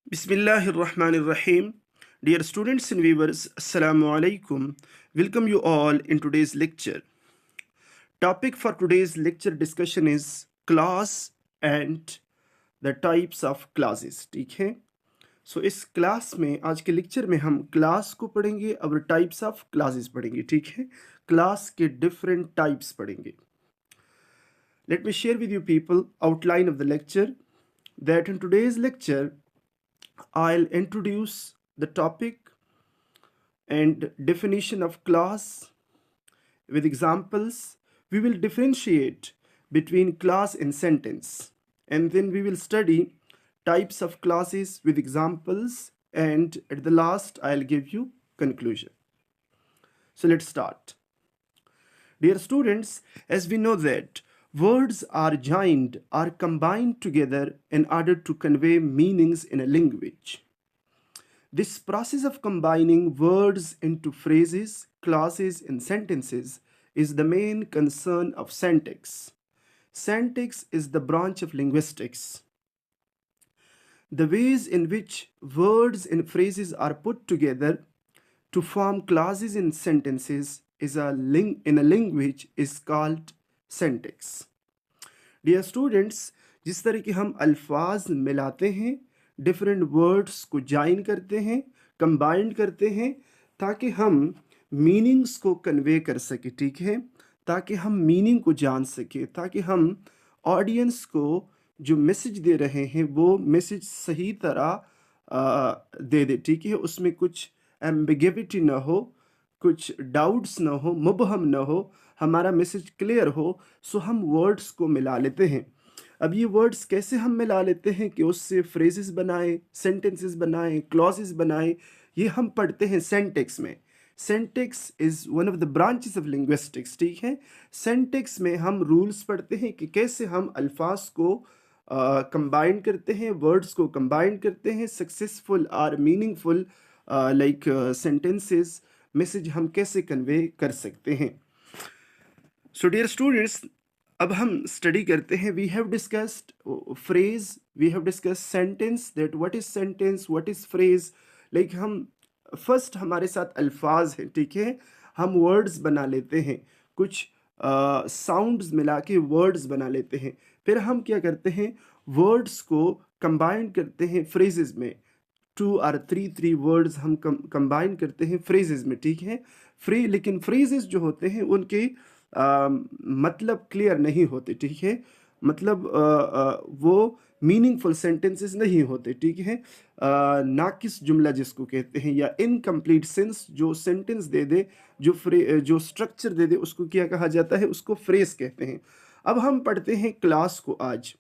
Bismillahirrahmanirrahim. Dear students and viewers, Assalamu alaikum. Welcome you all in today's lecture. Topic for today's lecture discussion is class and the types of classes. ठीक है, सो इस class में आज के lecture में हम class को पढ़ेंगे और टाइप्स ऑफ क्लासेस पढ़ेंगे. ठीक है, क्लास के डिफरेंट टाइप्स पढ़ेंगे. Let me share with you people outline of the lecture. That in today's lecture I'll introduce the topic and definition of class with examples. We will differentiate between class and sentence, and then we will study types of classes with examples, and at the last I'll give you conclusion. So let's start. Dear students, as we know that words are joined or combined together in order to convey meanings in a language. This process of combining words into phrases, clauses, and sentences is the main concern of syntax. Syntax is the branch of linguistics. The ways in which words and phrases are put together to form clauses and sentences in a language is called syntax. Dear students, जिस तरह के हम अल्फाज मिलाते हैं, different words को join करते हैं, कंबाइंड करते हैं ताकि हम मीनिंग्स को कन्वे कर सके. ठीक है, ताकि हम मीनिंग को जान सके, ताकि हम ऑडियंस को जो मैसेज दे रहे हैं वो मैसेज सही तरह दे दे. ठीक है, उसमें कुछ एम्बिगिविटी ना हो, कुछ डाउट्स ना हो, मुबहम ना हो, हमारा मैसेज क्लियर हो. सो हम वर्ड्स को मिला लेते हैं. अब ये वर्ड्स कैसे हम मिला लेते हैं कि उससे फ्रेजेस बनाएं, सेंटेंसेस बनाएं, क्लॉजेस बनाएं, ये हम पढ़ते हैं सिंटैक्स में. Syntax is one of the branches of linguistics. ठीक है, सिंटैक्स में हम रूल्स पढ़ते हैं कि कैसे हम अल्फाज को कंबाइन करते हैं, वर्ड्स को कंबाइन करते हैं, सक्सेसफुल और मीनिंगफुल लाइक सेंटेंसेस, मैसेज हम कैसे कन्वे कर सकते हैं. सो डियर स्टूडेंट्स, अब हम स्टडी करते हैं. We have discussed phrase, we have discussed sentence, that what is sentence, what is phrase. Like हम फर्स्ट हमारे साथ अल्फाज हैं. ठीक है, हम वर्ड्स बना लेते हैं, कुछ साउंड्स मिला के वर्ड्स बना लेते हैं. फिर हम क्या करते हैं, वर्ड्स को कंबाइन करते हैं फ्रेजेस में. 2 और 3 वर्ड्स हम कंबाइन करते हैं फ्रेजेस में. ठीक है, लेकिन फ्रेजेस जो होते हैं उनके मतलब क्लियर नहीं होते. ठीक है, मतलब वो मीनिंगफुल सेंटेंसेस नहीं होते. ठीक है, नाकिस जुमला जिसको कहते हैं, या इनकम्प्लीट सेंस, जो सेंटेंस दे दे, जो स्ट्रक्चर दे दे, उसको क्या कहा जाता है, उसको फ्रेज कहते हैं. अब हम पढ़ते हैं क्लास को आज.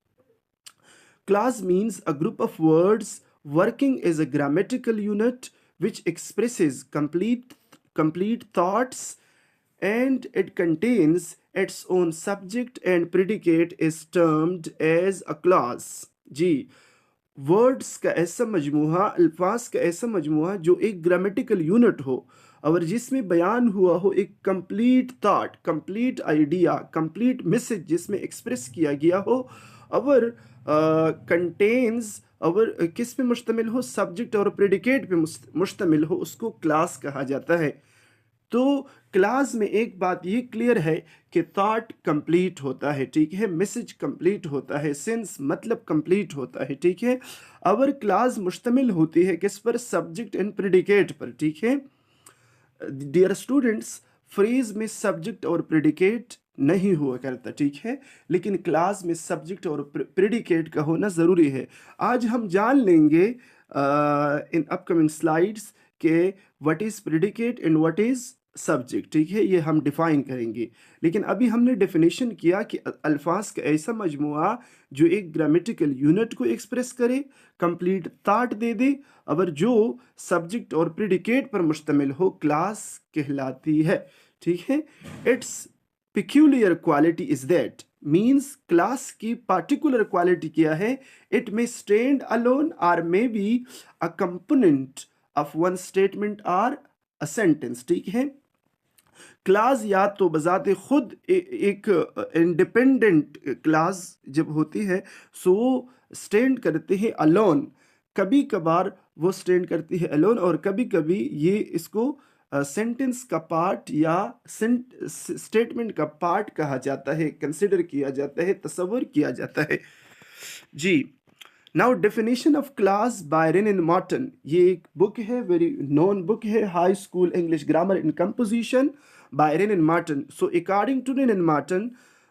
Class means a group of words working as a grammatical unit which expresses complete thoughts, and it contains its own subject and predicate is termed as a class. जी, वर्ड्स का ऐसा मजमूहा, अल्फाज का ऐसा मजमूहा जो एक ग्रामेटिकल यूनिट हो और जिसमें बयान हुआ हो एक complete thought, complete idea, complete message जिसमें एक्सप्रेस किया गया हो, और कंटेन्स, और किस पे मुश्तमिल हो, सब्जेक्ट और प्रेडिकेट पे मुश्तमिल हो, उसको क्लास कहा जाता है. तो क्लास में एक बात ये क्लियर है कि थॉट कंप्लीट होता है. ठीक है, मैसेज कंप्लीट होता है, सेंस मतलब कंप्लीट होता है. ठीक है, और क्लास मुश्तमिल होती है किस पर, सब्जेक्ट एंड प्रेडिकेट पर. ठीक है, डियर स्टूडेंट्स, फ्रेज में सब्जेक्ट और प्रेडिकेट नहीं हुआ करता. ठीक है, लेकिन क्लास में सब्जेक्ट और प्रेडिकेट का होना ज़रूरी है. आज हम जान लेंगे इन अपकमिंग स्लाइड्स के what is predicate and what is subject. ठीक है, ये हम डिफ़ाइन करेंगे. लेकिन अभी हमने डेफिनेशन किया कि अल्फाज का ऐसा मजमुआ जो एक ग्रामेटिकल यूनिट को एक्सप्रेस करे, कंप्लीट थॉट दे दे, और जो सब्जेक्ट और प्रेडिकेट पर मुश्तमिल हो, क्लास कहलाती है. ठीक है, it's peculiar quality is that means class की particular quality क्या है, it may stand alone or may be a component of one statement or a sentence. ठीक है, क्लास या तो बजाते खुद एक इंडिपेंडेंट क्लास जब होती है, सो स्टैंड करते हैं अलोन, कभी कभार वो स्टैंड करती है अलोन, और कभी कभी ये इसको सेंटेंस का पार्ट या स्टेटमेंट का पार्ट कहा जाता है, कंसिडर किया जाता है, तस्वर किया जाता है। जी, now definition of clause by Wren and Martin, ये एक बुक है, वेरी नोन बुक है, high school English grammar in composition by Wren and Martin. So according to Renan Martin,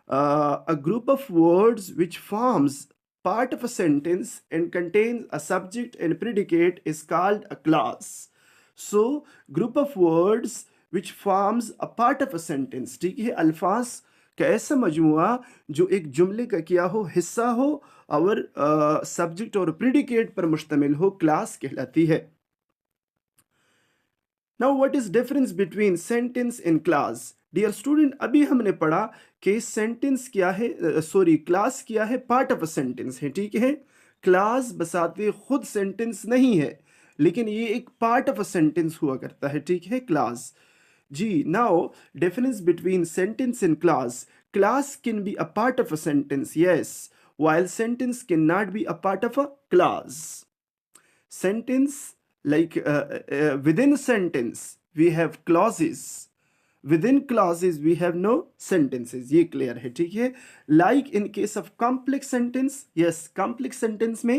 a group of words which forms part of a sentence and contains a subject and predicate is called a class. So group of words which forms a part of a sentence, ठीक है, अल्फाज का ऐसा मजमुआ जो एक जुमले का क्या हो, हिस्सा हो और सब्जेक्ट और प्रिडिकेट पर मुश्तमिल हो, क्लास कहलाती है. Now what is difference between sentence and class? Dear student, अभी हमने पढ़ा कि सेंटेंस क्या है, क्लास क्या है, पार्ट ऑफ अ सेंटेंस है, ठीक है. क्लास बसाते खुद सेंटेंस नहीं है, लेकिन ये एक पार्ट ऑफ अ सेंटेंस हुआ करता है, ठीक है, क्लास. जी, now difference between sentence and class. Class can be a part of a sentence, yes, while sentence cannot be a part of a class. Sentence, like within sentence we have clauses, within clauses we have no sentences. ये clear है, ठीक है. Like in case of complex sentence, yes, complex sentence में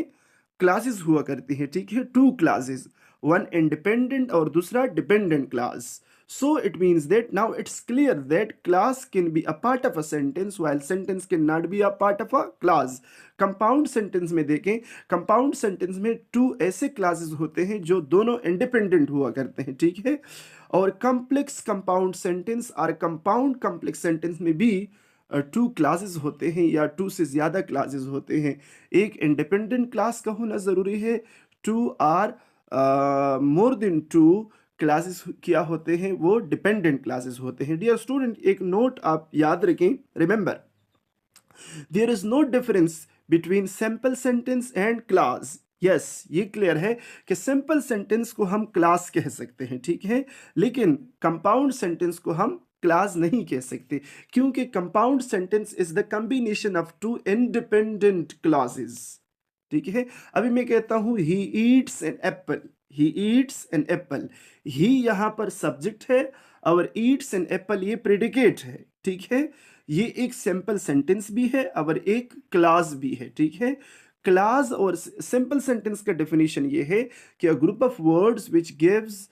classes हुआ करती हैं, ठीक है, two classes, one independent और दूसरा dependent class. So it means that now it's clear that class can be a part of a sentence while sentence cannot be a part of a class. Compound sentence में देखें, compound sentence में two ऐसे classes होते हैं जो दोनों independent हुआ करते हैं, ठीक है. और complex compound sentence और compound complex sentence में भी टू क्लासेस होते हैं या टू से ज़्यादा क्लासेस होते हैं. एक इंडिपेंडेंट क्लास का होना ज़रूरी है, two or more than two classes क्या होते हैं, वो डिपेंडेंट क्लासेस होते हैं. डियर स्टूडेंट, एक नोट आप याद रखें, remember, there is no difference between simple sentence and class. Yes, ये क्लियर है कि सिंपल सेंटेंस को हम क्लास कह सकते हैं, ठीक है, लेकिन कंपाउंड सेंटेंस को हम क्लास नहीं कह सकते, क्योंकि compound sentence is the combination of two independent clauses, ठीक है. अभी मैं कहता हूं he eats an apple, he eats an apple, he यहां पर सब्जेक्ट है और ईट्स एन एप्पल ये प्रेडिकेट है, ठीक है. ये एक सिंपल सेंटेंस भी है और एक क्लास भी है, ठीक है. क्लास और सिंपल सेंटेंस का डेफिनेशन ये है कि a group of words which gives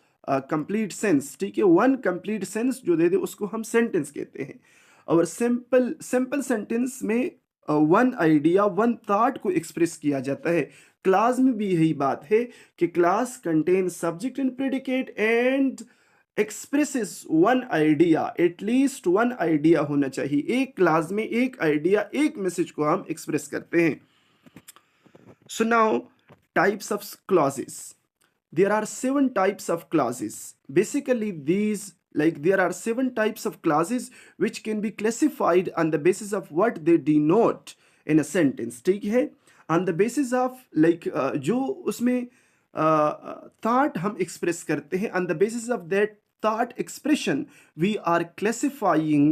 complete sense, ठीक है, वन कंप्लीट सेंस जो दे दे उसको हम सेंटेंस कहते हैं. और सिंपल सेंटेंस में वन आइडिया, वन थॉट को एक्सप्रेस किया जाता है. क्लास में भी यही बात है कि class contain subject and predicate and expresses one idea, at least one idea होना चाहिए. एक क्लास में एक आइडिया, एक मैसेज को हम एक्सप्रेस करते हैं. So now types of clauses. There are 7 types of clauses. Basically, there are 7 types of clauses which can be classified on the basis of what they denote in a sentence. ठीक है, on the basis of जो उसमें thought हम express करते हैं, on the basis of that thought expression we are classifying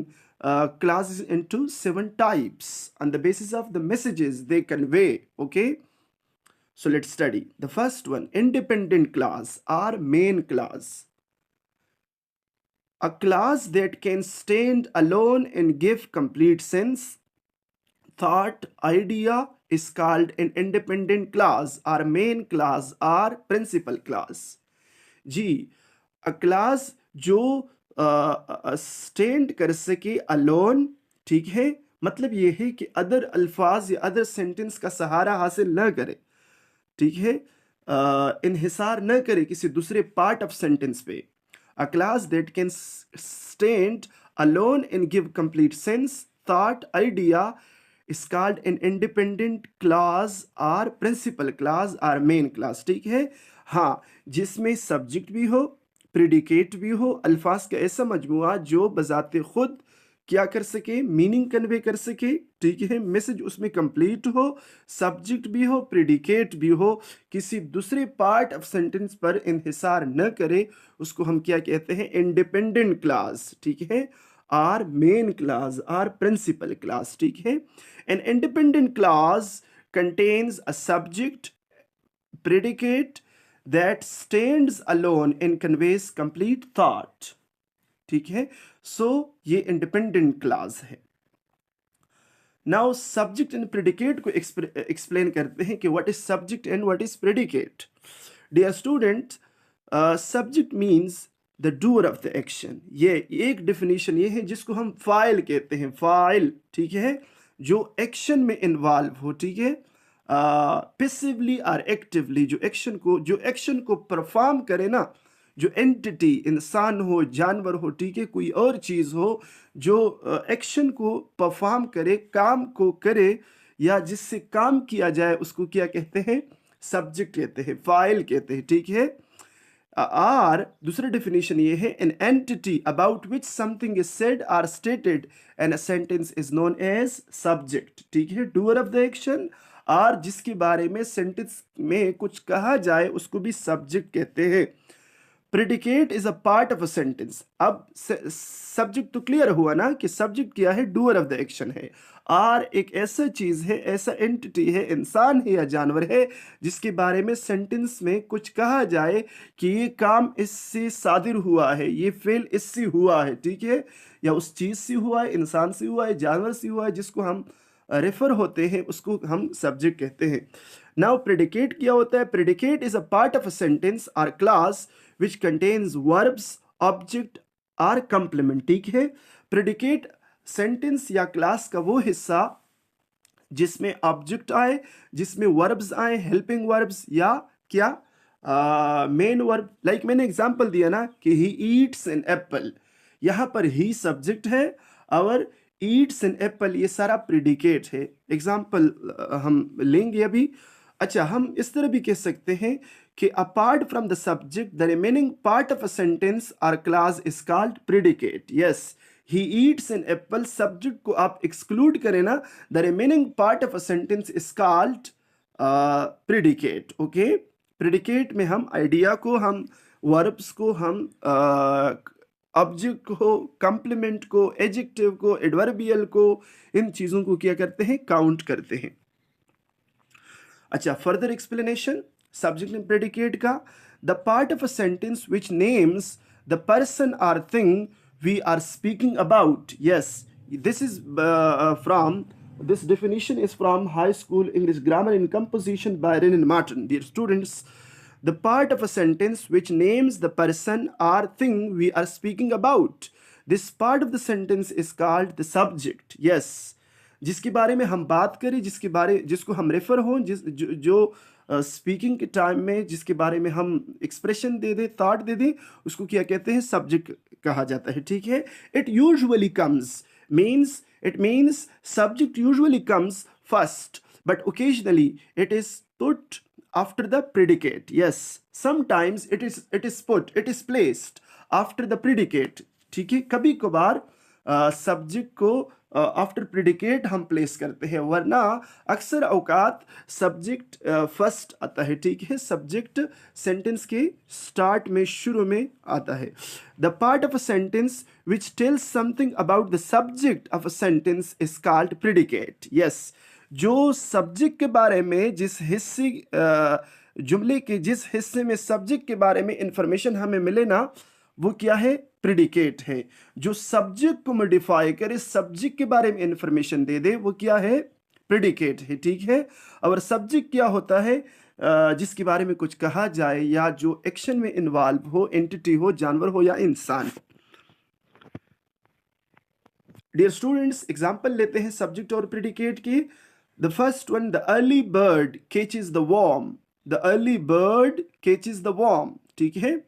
clauses into 7 types on the basis of the messages they convey. Okay. So let's study. The first one, independent clause or main clause. A clause that can stand alone and give complete sense, thought, idea is called an independent clause or main clause or principal clause. Ji, a clause जो stand कर सके alone, ठीक है, मतलब ये है कि other अल्फाज या अदर सेंटेंस का सहारा हासिल न करे, ठीक है, इन्हिसार न करे किसी दूसरे पार्ट ऑफ सेंटेंस पे. अ class that can stand alone and give complete sense, thought, idea is called an independent clause और प्रिंसिपल क्लास और मेन क्लास, ठीक है. हाँ, जिसमें सब्जेक्ट भी हो, प्रेडिकेट भी हो, अल्फाज का ऐसा मजमुआ जो बजाते खुद क्या कर सके, मीनिंग कन्वे कर सके, ठीक है, मैसेज उसमें कंप्लीट हो, सब्जेक्ट भी हो, प्रेडिकेट भी हो, किसी दूसरे पार्ट ऑफ सेंटेंस पर इन्हिसार न करे, उसको हम क्या कहते हैं, इंडिपेंडेंट क्लास, ठीक है, or main class or principal class, ठीक है. An independent class contains a subject, predicate that stands alone and conveys complete thought. ठीक है, सो ये इंडिपेंडेंट क्लास है. नाउ सब्जेक्ट एंड प्रेडिकेट को एक्सप्लेन करते हैं कि what is subject and what is predicate. Dear student, subject means the doer of the action. ये एक डेफिनेशन ये है जिसको हम फाइल कहते हैं. फाइल, ठीक है, जो एक्शन में इन्वॉल्व हो. ठीक है, पैसिवली और एक्टिवली जो एक्शन को परफॉर्म करे ना, जो एंटिटी, इंसान हो, जानवर हो, ठीक है, कोई और चीज हो, जो एक्शन को परफॉर्म करे, काम को करे, या जिससे काम किया जाए, उसको क्या कहते हैं? सब्जेक्ट कहते हैं, फाइल कहते हैं. ठीक है, और दूसरा डेफिनेशन ये है, an entity about which something is said और stated and a sentence is known as subject. ठीक है, डूअर ऑफ द एक्शन, और जिसके बारे में सेंटेंस में कुछ कहा जाए उसको भी सब्जेक्ट कहते हैं. Predicate is a part of a sentence. अब सब्जेक्ट तो क्लियर हुआ ना कि सब्जेक्ट क्या है? डूअर ऑफ द एक्शन है, और एक ऐसा चीज है, ऐसा एंटिटी है, इंसान है या जानवर है, जिसके बारे में सेंटेंस में कुछ कहा जाए कि ये काम इससे सादिर हुआ है, ये फेल इससे हुआ है. ठीक है, या उस चीज से हुआ है, इंसान से हुआ है, जानवर से हुआ है, जिसको हम रेफर होते हैं, उसको हम सब्जेक्ट कहते हैं. नाउ प्रेडिकेट क्या होता है? Predicate is a part of a sentence और class which contains verbs, object और complement. ठीक है, प्रेडिकेट सेंटेंस या क्लास का वो हिस्सा जिसमें ऑब्जेक्ट आए, जिसमें वर्ब्स आए, हेल्पिंग वर्ब्स, या क्या मेन वर्ब. लाइक मैंने एग्जांपल दिया ना कि ही ईट्स एन एप्पल, यहाँ पर ही सब्जेक्ट है और ईट्स एन एप्पल ये सारा प्रेडिकेट है. एग्जांपल हम लेंगे अभी. अच्छा, हम इस तरह भी कह सकते हैं कि apart from the subject the remaining part of a sentence और clause is called predicate. Yes, he eats an apple, subject को आप एक्सक्लूड करें ना, the remaining part of a sentence is called predicate. Okay, predicate में हम idea को, हम verbs को, हम ऑब्जेक्ट को, कॉम्प्लीमेंट को, एडजेक्टिव को, एडवर्बियल को, इन चीजों को क्या करते हैं? काउंट करते हैं. अच्छा, further explanation subject and predicate का. The part of a sentence which names the person और thing we are speaking about. Yes, this is from, this definition is from High School English Grammar and Composition by Renan Martin. Dear students, the part of a sentence which names the person or thing we are speaking about, this part of the sentence is called the subject. Yes, जिसके बारे में हम बात करें, जिसको हम refer हों, जो स्पीकिंग के टाइम में जिसके बारे में हम एक्सप्रेशन दे दें, थॉट दे दें, उसको क्या कहते हैं? सब्जेक्ट कहा जाता है. ठीक है, it usually comes it means subject usually comes first, but occasionally it is put after the predicate. Yes, sometimes it is placed after the predicate. ठीक है, कभी कभार सब्जेक्ट को आफ्टर प्रेडिकेट हम प्लेस करते हैं, वरना अक्सर औकात सब्जेक्ट फर्स्ट आता है. ठीक है, सब्जेक्ट सेंटेंस के स्टार्ट में, शुरू में आता है. The part of a sentence which tells something about the subject of a sentence is called predicate. Yes, जो सब्जेक्ट के बारे में, जिस हिस्से जुमले के जिस हिस्से में सब्जेक्ट के बारे में इंफॉर्मेशन हमें मिले ना, वो क्या है? प्रेडिकेट है. जो सब्जेक्ट को मॉडिफाई करे, सब्जेक्ट के बारे में इंफॉर्मेशन दे दे, वो क्या है? प्रेडिकेट है. ठीक है, और सब्जेक्ट क्या होता है? जिसके बारे में कुछ कहा जाए, या जो एक्शन में इन्वॉल्व हो, एंटिटी हो, जानवर हो या इंसान. डियर स्टूडेंट्स, एग्जाम्पल लेते हैं सब्जेक्ट और प्रेडिकेट की. The first one, the early bird catches the worm. The early bird catches the worm. ठीक है,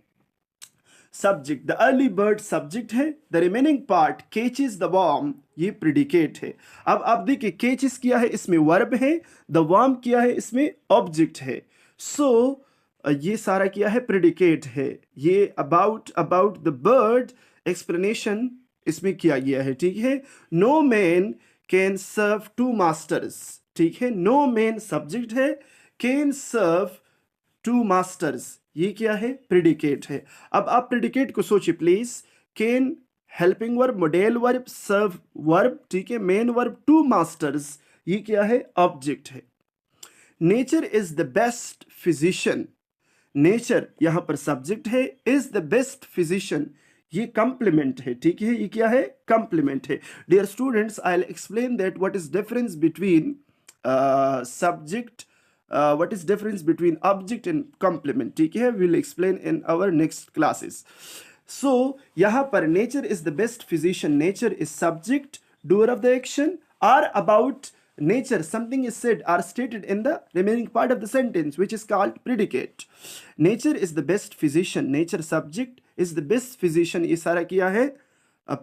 subject, the early bird subject है, the remaining part catches the worm ये predicate है. अब आप देखिए, कैचेस किया है, इसमें वर्ब है, द वॉर्म किया है, इसमें ऑब्जेक्ट है. सो ये सारा किया है, प्रेडिकेट है. ये अबाउट द बर्ड एक्सप्लेनेशन इसमें किया गया है. ठीक है, no man can serve two masters. ठीक है, नो मैन सब्जेक्ट है, कैन सर्व टू मास्टर्स ये क्या है? प्रेडिकेट है. अब आप प्रेडिकेट को सोचिए please. Can helping verb, modal verb, serve verb. ठीक है, मेन वर्ब, टू मास्टर्स ये क्या है? ऑब्जेक्ट है. Nature is the best physician. Nature यहां पर सब्जेक्ट है, इज द बेस्ट फिजिशियन ये कंप्लीमेंट है, ठीक है, ये क्या है, कंप्लीमेंट है। Dear students, I will explain that what is difference between subject, what is difference between object and complement, ठीक है, we'll explain in our next classes. So यहाँ पर nature is the best physician, nature is subject, doer of the action, or about nature something is said or stated in the remaining part of the sentence which is called predicate. Nature is the best physician, nature subject is the best physician, ये सारा किया है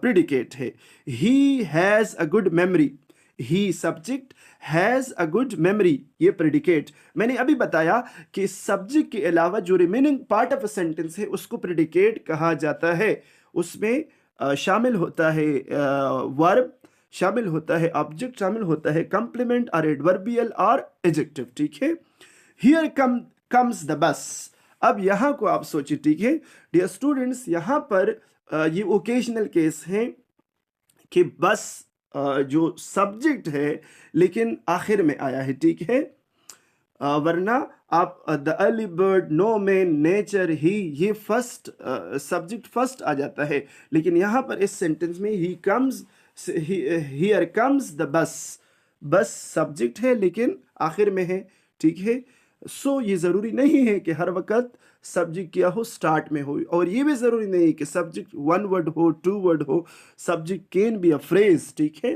predicate है। He has a good memory, he subject, has a good memory ये predicate. मैंने अभी बताया कि सब्जेक्ट के अलावा जो remaining part of a sentence है उसको प्रेडिकेट कहा जाता है। उसमें शामिल होता है वर्ब, शामिल होता है ऑब्जेक्ट, शामिल होता है कंप्लीमेंट और एडवर्बियल और एडजेक्टिव, ठीक है। Here comes the bus. अब यहाँ को आप सोचिए, ठीक है डियर स्टूडेंट्स, यहाँ पर ये ओकेजनल केस है कि बस जो सब्जेक्ट है लेकिन आखिर में आया है, ठीक है, वरना आप the early bird, no man, nature, he, ये फर्स्ट सब्जेक्ट फर्स्ट आ जाता है, लेकिन यहाँ पर इस सेंटेंस में he comes, here comes the bus, बस सब्जेक्ट है लेकिन आखिर में है, ठीक है। सो ये ज़रूरी नहीं है कि हर वक्त सब्जेक्ट क्या हो, स्टार्ट में हो, और ये भी ज़रूरी नहीं है कि सब्जेक्ट वन वर्ड हो, टू वर्ड हो। Subject can be a phrase, ठीक है,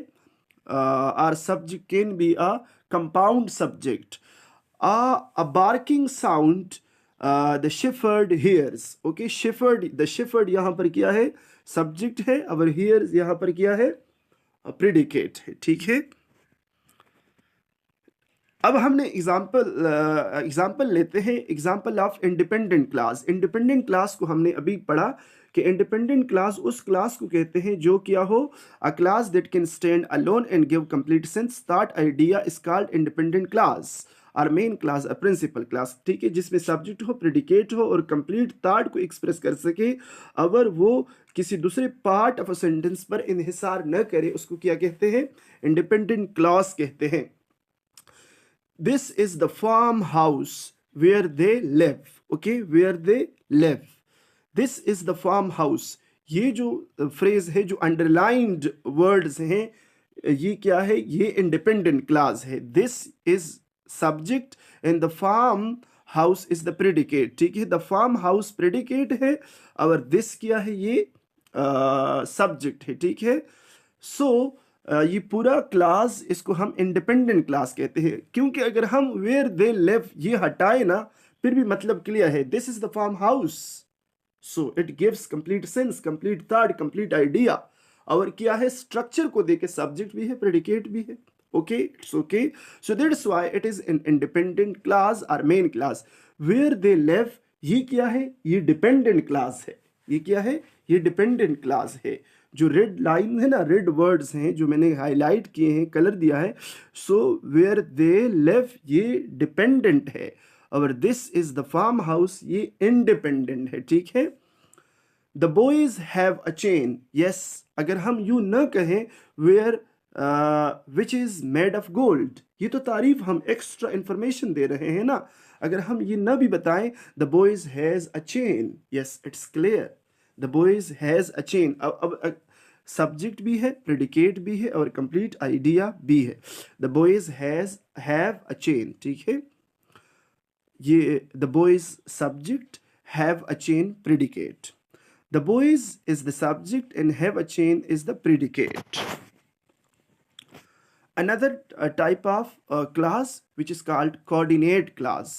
और subject can be a compound subject. A barking sound the shepherd hears, okay, shepherd, the shepherd यहाँ पर क्या है, सब्जेक्ट है, और hears यहाँ पर क्या है, प्रेडिकेट है, ठीक है। अब हमने एग्जाम्पल लेते हैं, example of independent class. Independent class को हमने अभी पढ़ा कि इंडिपेंडेंट क्लास उस क्लास को कहते हैं जो क्या हो, अ class that can stand alone and give complete sense, that idea is called independent clause. और मेन क्लास अ प्रिंसिपल क्लास, ठीक है, जिसमें सब्जेक्ट हो, प्रेडिकेट हो और कंप्लीट थॉट को एक्सप्रेस कर सके, अगर वो किसी दूसरे पार्ट ऑफ अ सेंटेंस पर इन्हिसार न करे, उसको क्या कहते हैं, इंडिपेंडेंट क्लास कहते हैं। This is the farmhouse where they live, okay, where they live. This is the farmhouse. ये जो फ्रेज है, जो अंडरलाइंड वर्ड्स हैं, ये क्या है, ये इंडिपेंडेंट क्लास है। This is subject and the farm house is the predicate, ठीक है, द फार्म हाउस प्रेडिकेट है और दिस क्या है, ये सब्जेक्ट है, ठीक है। सो ये पूरा क्लास, इसको हम इंडिपेंडेंट क्लास कहते हैं, क्योंकि अगर हम वेयर दे लिव ये हटाए ना, फिर भी मतलब क्लियर है, this is the farm house, so it gives complete sense, complete thought, complete idea. और क्या है, स्ट्रक्चर को देके सब्जेक्ट भी है, प्रेडिकेट भी है, okay, it's okay. So that's why it is an independent clause और main clause. Where they live ये क्या है, ये डिपेंडेंट क्लास है, ये क्या है, ये डिपेंडेंट क्लास है। जो रेड लाइन है ना, रेड वर्ड्स हैं जो मैंने हाईलाइट किए हैं, कलर दिया है, सो वेयर दे लिव ये डिपेंडेंट है, और this is the farm house ये इंडिपेंडेंट है, ठीक है। The boys have a chain, yes, अगर हम यूं न कहें where which is made of gold, ये तो तारीफ, हम एक्स्ट्रा इंफॉर्मेशन दे रहे हैं ना, अगर हम ये न भी बताएं the boys has a chain, yes it's clear, the boys has a chain. अब सब्जेक्ट भी है, प्रेडिकेट भी है और कंप्लीट आइडिया भी है। The boys have a chain, ठीक है, ये the boys subject, have a chain predicate. The boys is the subject and have a chain is the predicate. Another type of class which is called coordinate class,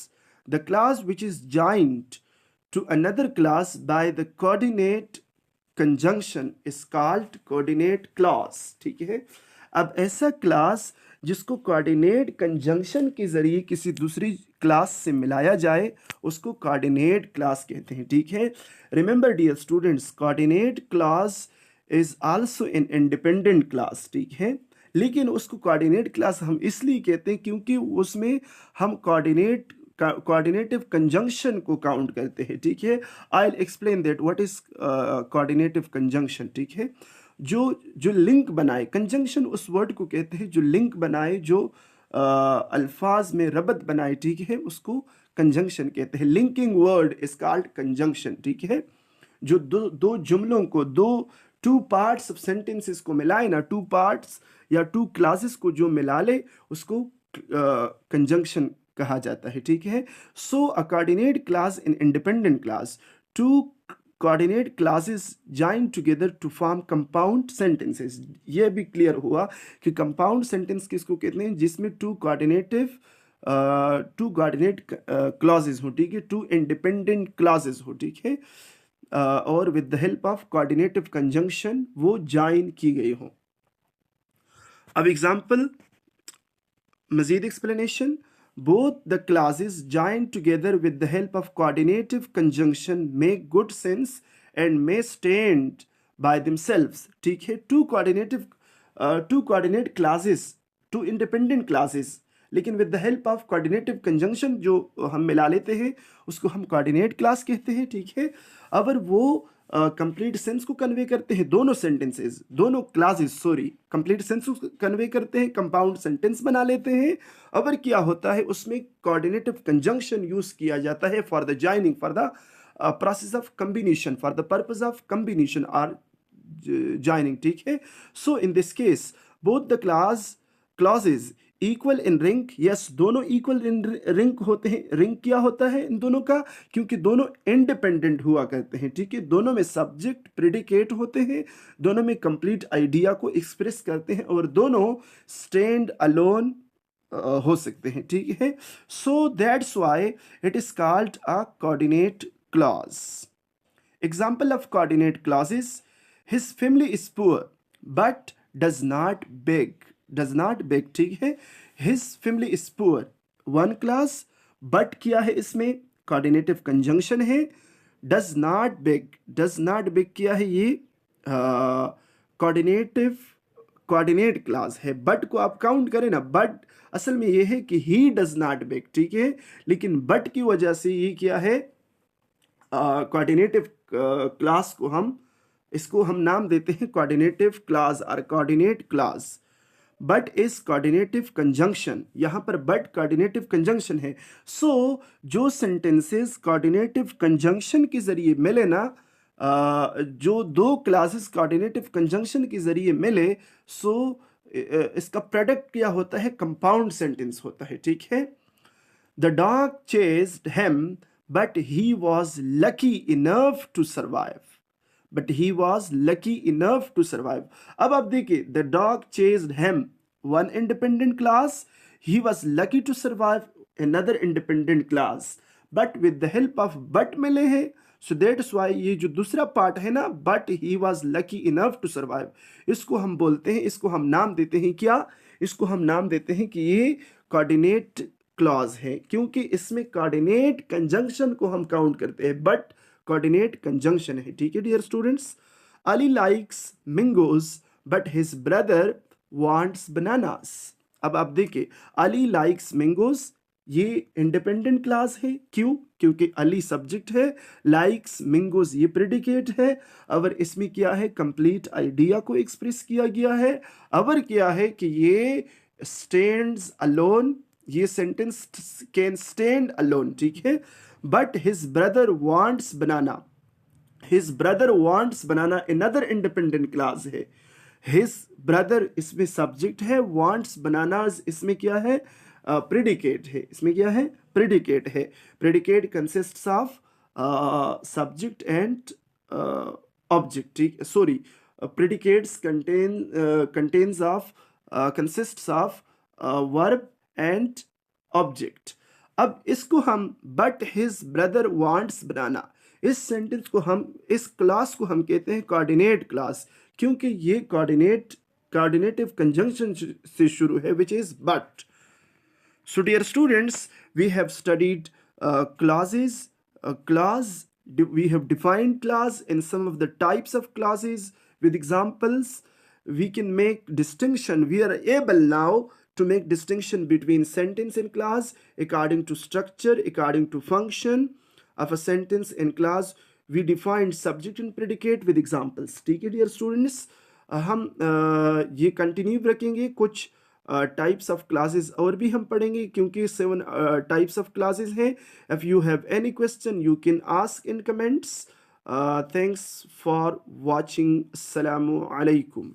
the class which is joined to another class by the coordinate conjunction is called coordinate class, ठीक है। अब ऐसा class जिसको coordinate conjunction के जरिए किसी दूसरी class से मिलाया जाए, उसको कोऑर्डिनेट क्लास कहते हैं, ठीक है। Remember dear students, coordinate class is also an independent class, ठीक है, लेकिन उसको कोऑर्डिनेट क्लास हम इसलिए कहते हैं क्योंकि उसमें हम कोऑर्डिनेटिव कंजंक्शन को काउंट करते हैं, ठीक है। आई will explain that what is coordinative conjunction, ठीक है। जो लिंक बनाए, कंजंक्शन उस वर्ड को कहते हैं जो लिंक बनाए, जो अल्फाज में रबत बनाए, ठीक है, उसको कंजंक्शन कहते हैं। Linking word is called conjunction, ठीक है। जो दो दो जुमलों को, दो टू पार्ट्स ऑफ सेंटेंसेस को मिलाए ना, टू पार्ट्स या टू क्लासेस को जो मिला ले उसको कंजंक्शन कहा जाता है, ठीक है। So a coordinate clause in independent clause, two coordinate clauses join together to form compound sentences. ये भी क्लियर हुआ कि कंपाउंड सेंटेंस किसको कहते हैं, जिसमें टू कोऑर्डिनेट क्लॉजेज हो, ठीक है, टू इंडिपेंडेंट क्लॉजेज हो, ठीक है, और with the help of coordinative conjunction वो ज्वाइन की गई हो। अब एग्जांपल, मजीद explanation, both the clauses joined together with the help of coordinative conjunction make good sense and may stand by themselves, ठीक है। Two coordinate clauses, two independent clauses, लेकिन with the help of coordinative conjunction जो हम मिला लेते हैं उसको हम कोऑर्डिनेट क्लास कहते हैं, ठीक है। अगर वो कंप्लीट सेंस को कन्वे करते हैं, दोनों सेंटेंसेस, दोनों क्लासेस, सॉरी, कंप्लीट सेंस को कन्वे करते हैं, कंपाउंड सेंटेंस बना लेते हैं। अगर क्या होता है उसमें कोऑर्डिनेटिव कंजंक्शन यूज किया जाता है for the joining, for the process of combination, for the purpose of combination और जॉइनिंग, ठीक है। So in this case both the clauses equal in rank, yes, दोनों इक्वल इन रिंक होते हैं। Rink क्या होता है इन दोनों का, क्योंकि दोनों इंडिपेंडेंट हुआ करते हैं, ठीक है। दोनों में सब्जेक्ट प्रेडिकेट होते हैं, दोनों में कंप्लीट आइडिया को एक्सप्रेस करते हैं, और दोनों स्टैंड अलोन हो सकते हैं, ठीक है। So that's why it is called a coordinate clause. Example of coordinate clauses, his family is poor but does not beg, does not beg, ठीक है। His family is poor, one class, but क्या है इसमें, coordinative conjunction है। Does not beg, does not beg क्या है, ये coordinate class है। बट को आप काउंट करें ना, बट असल में ये है कि ही डज नॉट बेग, ठीक है, लेकिन बट की वजह से ये क्या है, कोऑर्डिनेटिव क्लास को हम, इसको हम नाम देते हैं कोऑर्डिनेटिव क्लास और coordinate class. But is coordinative conjunction, यहां पर बट कोऑर्डिनेटिव कंजंक्शन है। सो जो सेंटेंसेस कोऑर्डिनेटिव कंजंक्शन के जरिए मिले ना, जो दो क्लासेस कोऑर्डिनेटिव कंजंक्शन के जरिए मिले, सो इसका प्रोडक्ट क्या होता है, कंपाउंड सेंटेंस होता है, ठीक है। The dog chased him but he was lucky enough to survive, but he was lucky enough to survive. अब आप देखिए, the dog chased him, one independent class, he was lucky to survive, another independent class, but with the help of but मिले हैं। सो that's Y ये जो दूसरा part है ना, but he was lucky enough to survive, इसको हम बोलते हैं, इसको हम नाम देते हैं क्या, इसको हम नाम देते हैं कि ये कोऑर्डिनेट क्लॉज है, क्योंकि इसमें कोऑर्डिनेट कंजंक्शन को हम काउंट करते हैं, बट कोऑर्डिनेट कंजंक्शन है, ठीक है dear students. Ali likes mangoes but his brother wants bananas. अब आप देखिए, अली लाइक्स मैंगोज, ये इंडिपेंडेंट क्लास है, क्यों, क्योंकि अली सब्जेक्ट है, लाइक्स मैंगोज ये प्रेडिकेट है। अगर इसमें क्या है, कंप्लीट आइडिया को एक्सप्रेस किया गया है। अगर क्या है कि ये स्टैंड्स अलोन, ये सेंटेंस कैन स्टैंड अलोन, ठीक है। But his brother wants banana, his brother wants banana another independent class है। हिज ब्रदर इसमें सब्जेक्ट है, वांट्स बनाना इसमें क्या है, प्रेडिकेट है, इसमें क्या है, प्रेडिकेट है। Predicate consists of subject and object, ठीक, sorry, predicates contains of consists of verb and object. अब इसको हम बट हिज ब्रदर वांट्स बनाना, इस सेंटेंस को हम, इस क्लास को हम कहते हैं कोऑर्डिनेट क्लास, क्योंकि ये कोऑर्डिनेटिव कंजंक्शन से शुरू है, which is but. So dear students, we have studied clauses, clause, we have defined clause and some of the types of clauses with examples. We can make distinction, we are able now to make distinction between sentence and clause according to structure, according to function of a sentence and clause. We defined subject and predicate with examples, ठीक है dear students. हम ये continue रखेंगे, कुछ types of classes और भी हम पढ़ेंगे, क्योंकि 7 टाइप्स ऑफ क्लासेस हैं. If you have any question you can ask in comments. Thanks for watching. Assalamu alaikum.